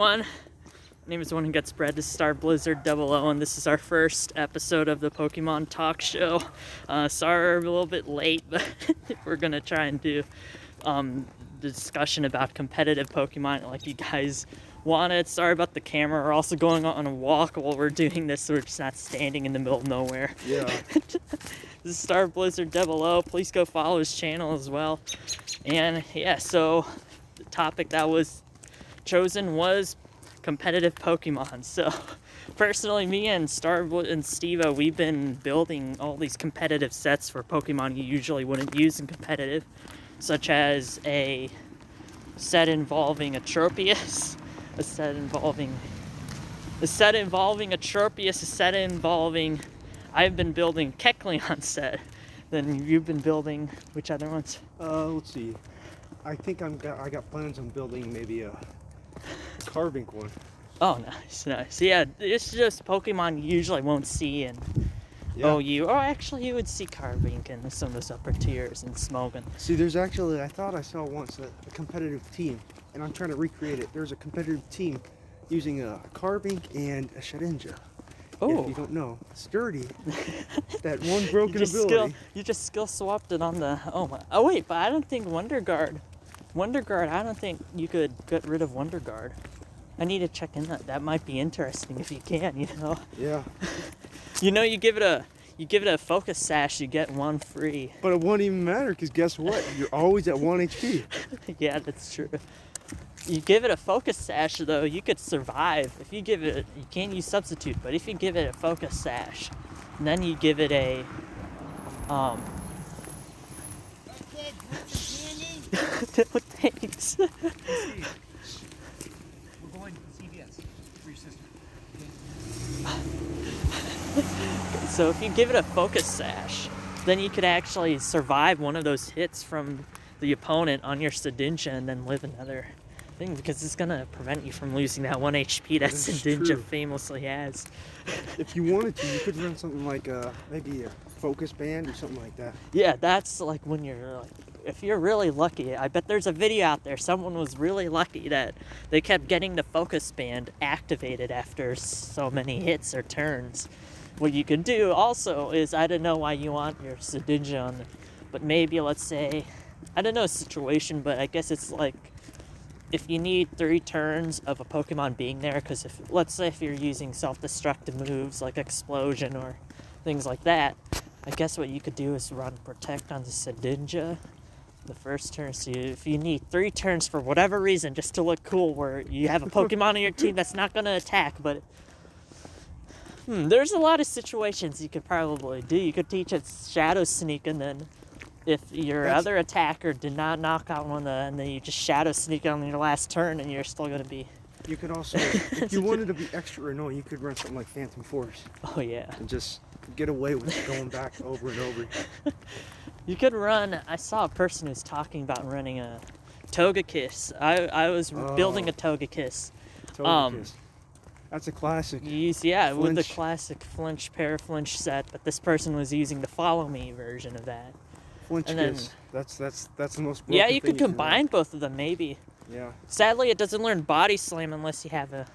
My name is the one who gets bread. This is starblizzard00, and this is our first episode of the Pokemon talk show. Sorry we're a little bit late, but we're gonna try and do the discussion about competitive Pokemon like you guys wanted. Sorry about the camera. We're also going on a walk while we're doing this, so we're just not standing in the middle of nowhere. Yeah. This is starblizzard00. Please go follow his channel as well. And yeah, so the topic that was chosen was competitive Pokemon. So personally, me and Steve-O, we've been building all these competitive sets for Pokemon you usually wouldn't use in competitive, such as a set involving a Tropius, a set involving a set involving I've been building Kecleon set. Then you've been building which other ones? Let's see. I think I got plans on building maybe a carving one. Oh, nice. Yeah, it's just Pokemon you usually won't see in OU. Or actually, you would see Carvink in some of those upper tiers and Smogon. See, there's actually, I thought I saw once a competitive team, and I'm trying to recreate it. There's a competitive team using a Carvink and a Shedinja. Oh. If you don't know, sturdy. That one broken ability. You just skill swapped it on the. Oh wait, but I don't think Wonder Guard, I don't think you could get rid of Wonder Guard. I need to check in that might be interesting if you can, Yeah. You give it a focus sash, you get one free. But it won't even matter, because guess what? You're always at 1 HP. Yeah, that's true. You give it a focus sash, though, you could survive. If you give it, you can't use substitute, but if you give it a focus sash, and then you give it a, thanks. We're going to CVS for your sister. So if you give it a focus sash, then you could actually survive one of those hits from the opponent on your Shedinja and then live another thing, because it's gonna prevent you from losing that 1 HP that Shedinja famously has. If you wanted to, you could run something like maybe a focus band or something like that. Yeah, that's like when you're like, if you're really lucky. I bet there's a video out there, someone was really lucky that they kept getting the focus band activated after so many hits or turns. What you can do also is, I don't know why you want your Shedinja on, but maybe, let's say, I don't know a situation, but I guess it's like, if you need 3 turns of a Pokemon being there, because let's say if you're using self-destructive moves like Explosion or things like that, I guess what you could do is run Protect on the Shedinja the first turn. So if you need 3 turns for whatever reason, just to look cool, where you have a Pokemon on your team that's not going to attack, but there's a lot of situations you could probably do. You could teach it Shadow Sneak, and then if your other attacker did not knock out one, and then you just Shadow Sneak on your last turn, and you're still going to be... You could also, if you wanted to be extra annoying, you could run something like Phantom Force. Oh, yeah. And just get away with going back over and over. You could run... I saw a person who's talking about running a Togekiss. I was building a Togekiss. Togekiss. That's a classic. With the classic Paraflinch set, but this person was using the Follow Me version of that. Flinch and then, Kiss. That's the most. Yeah, you could combine both of them, maybe. Yeah. Sadly, it doesn't learn Body Slam unless you have a.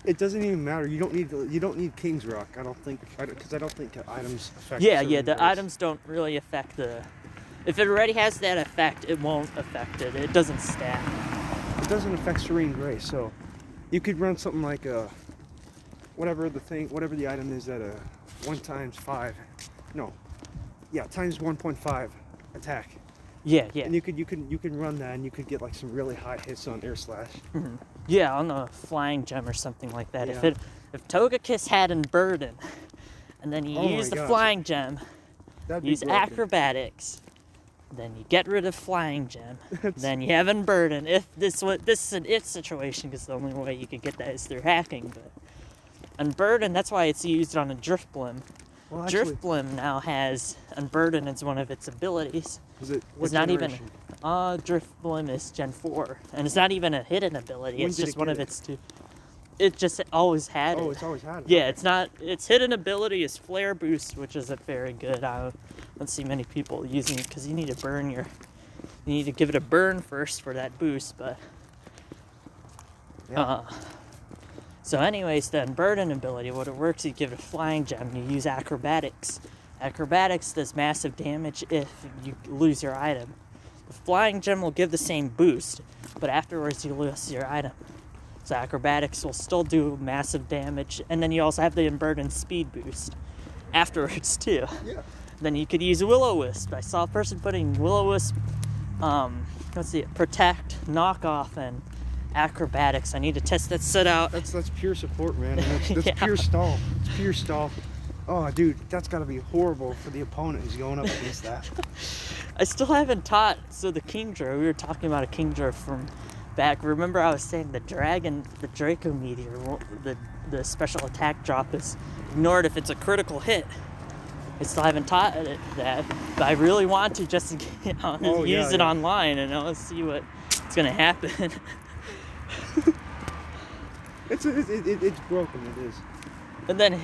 It doesn't even matter. You don't need King's Rock. I don't think, because I don't think items affect. Yeah. The items don't really affect the. If it already has that effect, it won't affect it. It doesn't stack. It doesn't affect Serene Grace, so you could run something like whatever the item is at a 1 times 5. No. Yeah, times 1.5 attack. Yeah. And you could run that, and you could get like some really high hits on Air Slash. Mm-hmm. Yeah, on the Flying Gem or something like that. Yeah. If Togekiss had Burden, and then you use the Flying Gem, use Acrobatics, then you get rid of Flying Gem, then you have Burden. If this is an if situation, because the only way you could get that is through hacking. But Burden, that's why it's used on a Drifblim. Well, actually, Drifblim now has Unburden as one of its abilities. It's not generation? Drifblim is Gen 4, and it's not even a hidden ability. It's just one of its 2. It just always had it. Oh, it's always had it. Yeah, it's not. Its hidden ability is Flare Boost, which isn't very good. I don't see many people using it because you need to burn your. You need to give it a burn first for that boost, but Yeah. So anyways, then burden ability, what it works, you give it a flying gem, you use acrobatics. Acrobatics does massive damage if you lose your item. The flying gem will give the same boost, but afterwards you lose your item. So acrobatics will still do massive damage, and then you also have the unburdened speed boost afterwards too. Yeah. Then you could use Will-O-Wisp. I saw a person putting Will-O-Wisp, protect, knock off, and acrobatics. I need to test that set out. That's pure support, man. And that's Yeah. pure stall. It's pure stall. Oh, dude, that's got to be horrible for the opponent who's going up against that. I still haven't taught. So the Kingdra, we were talking about a Kingdra from back. Remember I was saying the Draco Meteor, the special attack drop is ignored if it's a critical hit. I still haven't taught it that, but I really want to just to get on, use it online and I'll see what's going to happen. It's broken, it is. And then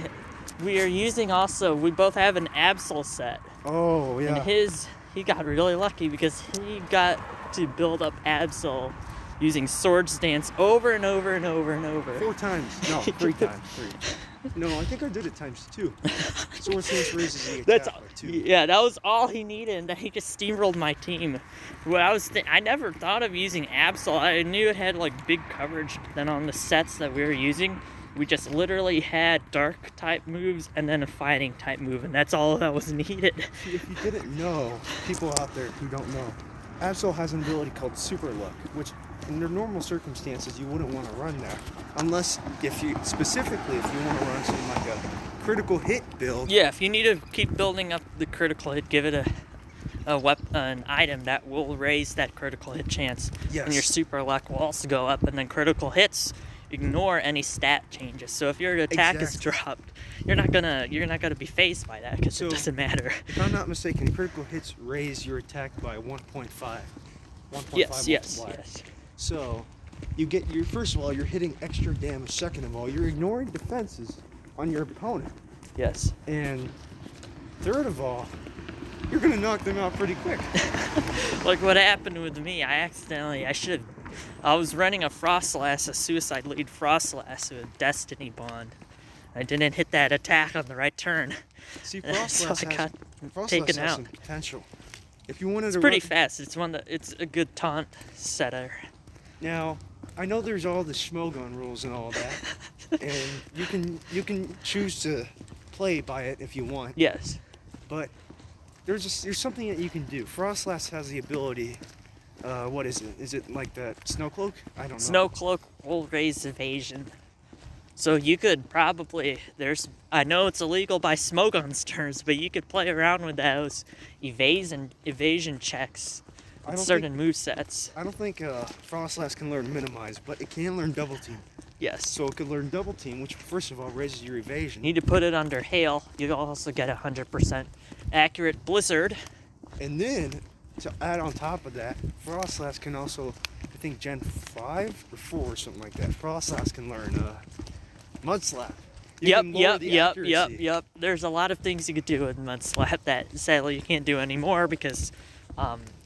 we are using also, we both have an Absol set. Oh, yeah. And he got really lucky because he got to build up Absol using Sword Stance over and over and over and over. 4 times. No, 3 times. 3. No, I think I did it times 2. Sword Stance raises the attack by 2. Yeah, that was all he needed, and then he just steamrolled my team. What I never thought of using Absol. I knew it had like big coverage. Then on the sets that we were using, we just literally had dark type moves and then a fighting type move, and that's all that was needed. If you didn't know, people out there who don't know, Absol has an ability called Super Luck, which under normal circumstances you wouldn't want to run that. Unless, if you want to run something like a critical hit build. Yeah, if you need to keep building up the critical hit, give it an item that will raise that critical hit chance. Yes. And your super luck will also go up, and then critical hits ignore any stat changes. So if your attack is dropped, you're not gonna be phased by that because it doesn't matter. If I'm not mistaken, critical hits raise your attack by 1.5. 1.5 Yes. So you get first of all, you're hitting extra damage. Second of all, you're ignoring defenses on your opponent. Yes. And third of all, you're gonna knock them out pretty quick. Like what happened with me, I was running a Frostlass, a Suicide Lead Frostlass with a Destiny Bond. I didn't hit that attack on the right turn. See, So I got Frostlass taken has out. some potential. If you wanted It's to pretty run, fast. It's a good taunt setter. now, I know there's all the Schmogun rules and all that, and you can choose to play by it if you want. Yes. But there's something that you can do. Frostlass has the ability. What is it? Is it like that Snow Cloak? I don't know. Snow Cloak will raise evasion. So you could probably, I know it's illegal by Smogon's terms, but you could play around with those evasion checks with certain movesets. I don't think Frostlass can learn Minimize, but it can learn Double Team. Yes. So it could learn Double Team, which first of all raises your evasion. You need to put it under Hail. You also get 100% accurate Blizzard. And then, to add on top of that, Frostlass can also, I think Gen 5 or 4 or something like that, Frostlass can learn Mud Slap. Yep. There's a lot of things you could do with Mud Slap that sadly you can't do anymore because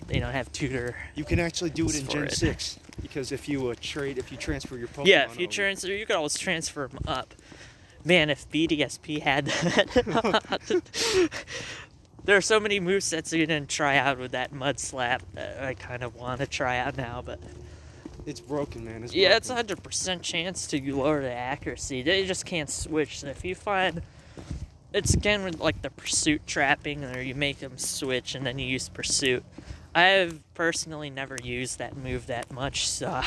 they don't have tutor. You can actually do it in Gen 6 because if you transfer your Pokemon. Yeah, if you transfer, you could always transfer them up. Man, if BDSP had that. There are so many movesets you didn't try out with that Mud Slap that I kind of want to try out now, but it's broken, man. Yeah, it's 100% chance to lower the accuracy. They just can't switch. So if you find, it's again with like the pursuit trapping, or you make them switch and then you use pursuit. I have personally never used that move that much, so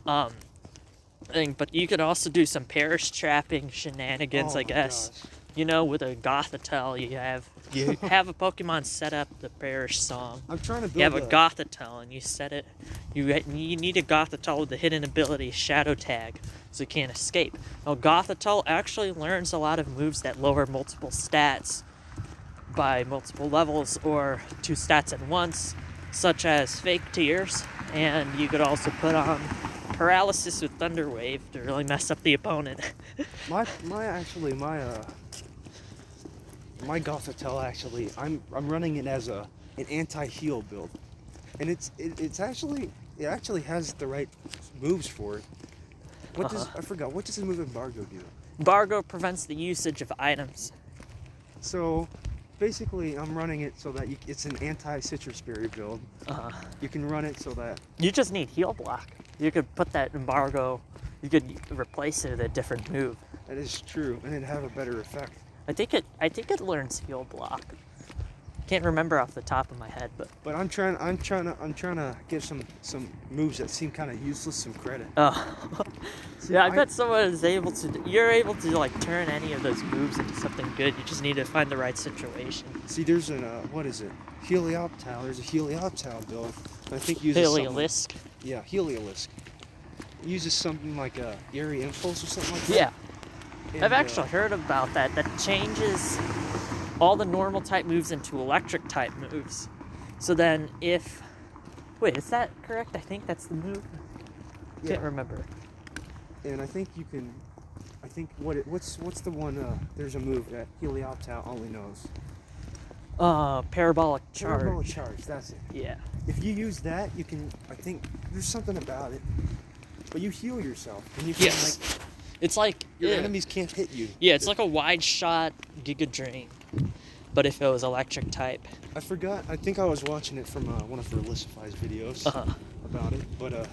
but you could also do some parish trapping shenanigans, I guess. Gosh. You know, with a Gothitelle, you have a Pokemon set up the Parish Song. I'm trying to build You have a Gothitelle, and you set it. You need a Gothitelle with the hidden ability Shadow Tag, so you can't escape. Now, Gothitelle actually learns a lot of moves that lower multiple stats by multiple levels or 2 stats at once, such as Fake Tears, and you could also put on Paralysis with Thunder Wave to really mess up the opponent. My Gothitelle actually, I'm running it as an anti-heal build, and it actually has the right moves for it. What does I forgot? What does the move embargo do? Embargo prevents the usage of items. So, basically, I'm running it so that it's an anti-citrus berry build. You can run it so that You just need heal block. You could put that embargo. You could replace it with a different move. that is true, and it'd have a better effect. I think it learns heal block. Can't remember off the top of my head, but But I'm trying to give some moves that seem kind of useless some credit. See, yeah, I bet someone is able to. You're able to like turn any of those moves into something good. You just need to find the right situation. See, there's an what is it? Helioptile. There's a Helioptile build. I think uses Heliolisk. Yeah, Heliolisk. It uses something like a Eerie Impulse or something like that. Yeah, And, I've actually heard about that. That changes all the normal type moves into electric type moves. So then if... Wait, is that correct? I think that's the move. yeah. Can't remember. And I think you can. I think what's the one? There's a move that Helioptile only knows. Parabolic charge. Parabolic charge. That's it. Yeah. If you use that, you can. I think there's something about it. But you heal yourself, and you can Yes. It's like... your enemies can't hit you. Yeah, it's like a wide shot Giga Drain. But if it was electric type. I forgot. I think I was watching it from one of Relisify's videos about it. But I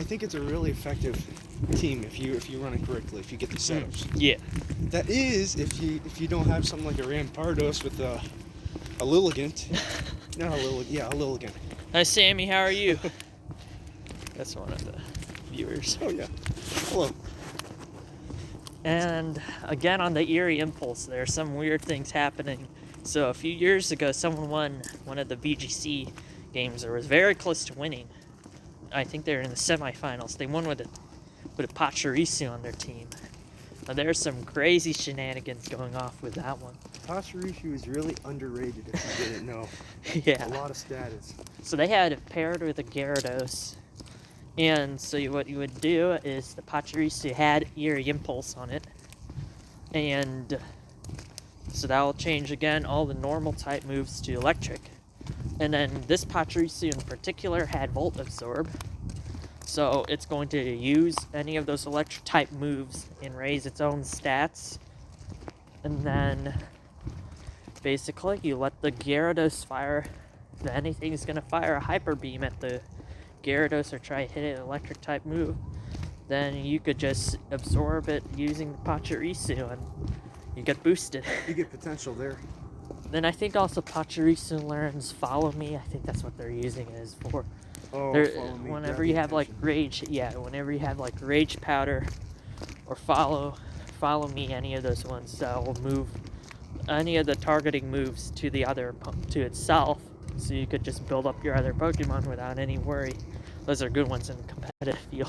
think it's a really effective team if you run it correctly. If you get the setups. Yeah. That is if you don't have something like a Rampardos with a Lilligant. Not a Lilligant. Yeah, a Lilligant. Hi, Sammy. How are you? That's one of the viewers. Oh yeah. Hello. And again, on the Eerie Impulse, there are some weird things happening. So a few years ago, someone won one of the VGC games or was very close to winning. I think they were in the semifinals. They won with a Pachirisu on their team. Now, there's some crazy shenanigans going off with that one. Pachirisu is really underrated if you didn't know. Yeah. A lot of status. So they had it paired with a Gyarados. And so what you would do is the Pachirisu had Eerie Impulse on it. And so that will change again all the normal type moves to electric. And then this Pachirisu in particular had Volt Absorb. So it's going to use any of those electric type moves and raise its own stats. And then basically you let the Gyarados fire. If anything's going to fire a Hyper Beam at the Gyarados or try to hit an electric type move, then you could just absorb it using the Pachirisu and you get boosted. You get potential there. Then I think also Pachirisu learns Follow Me. I think that's what they're using it as for. Oh, There- follow me, whenever grab you the have like attention. Rage, whenever you have like Rage Powder or Follow Me, any of those ones that will move any of the targeting moves to the other to itself, so you could just build up your other Pokemon without any worry. Those are good ones in the competitive field.